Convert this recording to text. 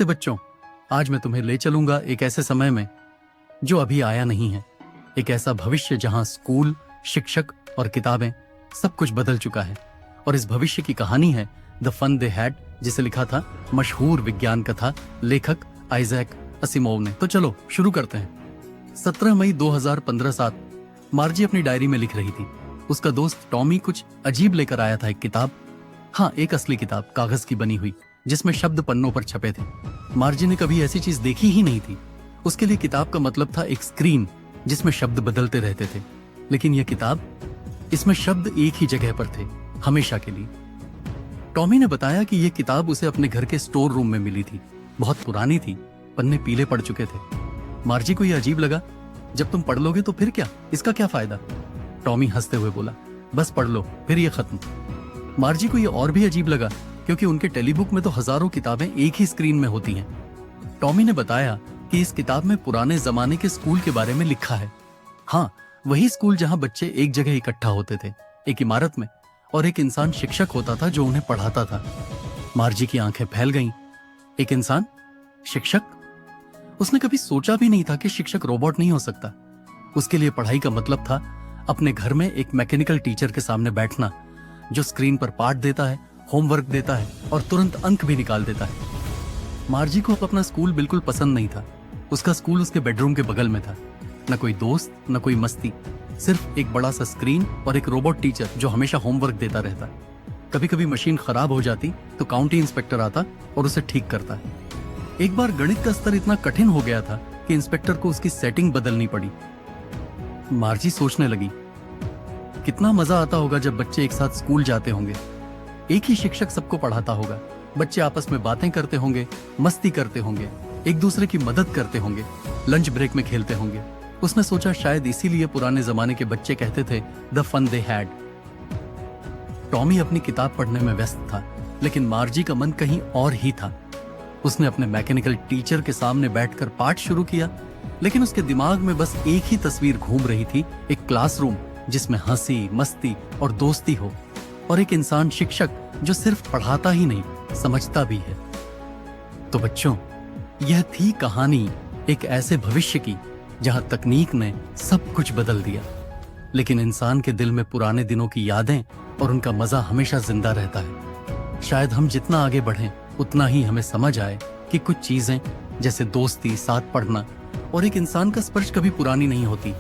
नमस्ते बच्चों। आज मैं तुम्हें ले चलूंगा एक ऐसे समय में जो अभी आया नहीं है। एक ऐसा भविष्य जहां स्कूल, शिक्षक और किताबें सब कुछ बदल चुका है। और इस भविष्य की कहानी है द फन दे हैड, जिसे लिखा था मशहूर विज्ञान कथा लेखक आइजैक असिमोव ने। तो चलो शुरू करते हैं। 17 मई 2015 सात मार्जी अपनी डायरी में लिख रही थी। उसका दोस्त टॉमी कुछ अजीब लेकर आया था, एक किताब। हाँ, एक असली किताब, कागज की बनी हुई, जिसमें शब्द पन्नों पर छपे थे। मार्जी ने कभी ऐसी चीज देखी ही नहीं थी। उसके लिए किताब का मतलब था एक स्क्रीन जिसमें शब्द बदलते रहते थे। लेकिन यह किताब, इसमें शब्द एक ही जगह पर थे, हमेशा के लिए। टॉमी ने बताया कि यह किताब उसे अपने घर के स्टोर रूम में मिली थी। बहुत पुरानी थी, पन्ने पीले पड़ चुके थे। मार्जी को यह अजीब लगा। जब तुम पढ़ लोगे तो फिर क्या, इसका क्या फायदा? टॉमी हंसते हुए बोला, बस पढ़ लो, फिर यह खत्म। मार्जी को यह और भी अजीब लगा, क्योंकि उनके टेलीबुक में तो हजारों किताबें एक ही स्क्रीन में होती हैं। टॉमी ने बताया कि इस किताब में पुराने जमाने के स्कूल के बारे में लिखा है। हाँ, वही स्कूल जहां बच्चे एक जगह इकट्ठा होते थे, एक इमारत में, और एक इंसान शिक्षक होता था जो उन्हें पढ़ाता था। मार्जी की आंखें फैल गईं। एक इंसान, शिक्षक? उसने कभी सोचा भी नहीं था कि शिक्षक रोबोट नहीं हो सकता। उसके लिए पढ़ाई का मतलब था अपने घर में एक मैकेनिकल टीचर के सामने बैठना, जो स्क्रीन पर पाठ देता है, होमवर्क देता है और तुरंत अंक भी निकाल देता है। मार्जी को अपना स्कूल बिल्कुल पसंद नहीं था। उसका स्कूल उसके बेडरूम के बगल में था। न कोई दोस्त, न कोई मस्ती, सिर्फ एक बड़ा सा स्क्रीन और एक रोबोट टीचर जो हमेशा होमवर्क देता रहता। कभी कभी मशीन खराब हो जाती तो काउंटी इंस्पेक्टर आता और उसे ठीक करता। एक बार गणित का स्तर इतना कठिन हो गया था कि इंस्पेक्टर को उसकी सेटिंग बदलनी पड़ी। मार्जी सोचने लगी, कितना मजा आता होगा जब बच्चे एक साथ स्कूल जाते होंगे। एक ही शिक्षक सबको पढ़ाता होगा। बच्चे आपस में बातें करते होंगे, मस्ती करते होंगे, एक दूसरे की मदद करते होंगे, लंच ब्रेक में खेलते होंगे। उसने सोचा शायद इसीलिए पुराने जमाने के बच्चे कहते थे the fun they had. Tommy अपनी किताब पढ़ने में व्यस्त था, लेकिन मार्जी का मन कहीं और ही था। उसने अपने मैकेनिकल टीचर के सामने बैठकर पाठ शुरू किया, लेकिन उसके दिमाग में बस एक ही तस्वीर घूम रही थी, एक क्लासरूम जिसमें हंसी, मस्ती और दोस्ती हो, और एक इंसान, शिक्षक, जो सिर्फ पढ़ाता ही नहीं, समझता भी है। तो बच्चों, यह थी कहानी एक ऐसे भविष्य की जहां तकनीक ने सब कुछ बदल दिया, लेकिन इंसान के दिल में पुराने दिनों की यादें और उनका मजा हमेशा जिंदा रहता है। शायद हम जितना आगे बढ़ें उतना ही हमें समझ आए कि कुछ चीजें, जैसे दोस्ती, साथ पढ़ना और एक इंसान का स्पर्श, कभी पुरानी नहीं होती।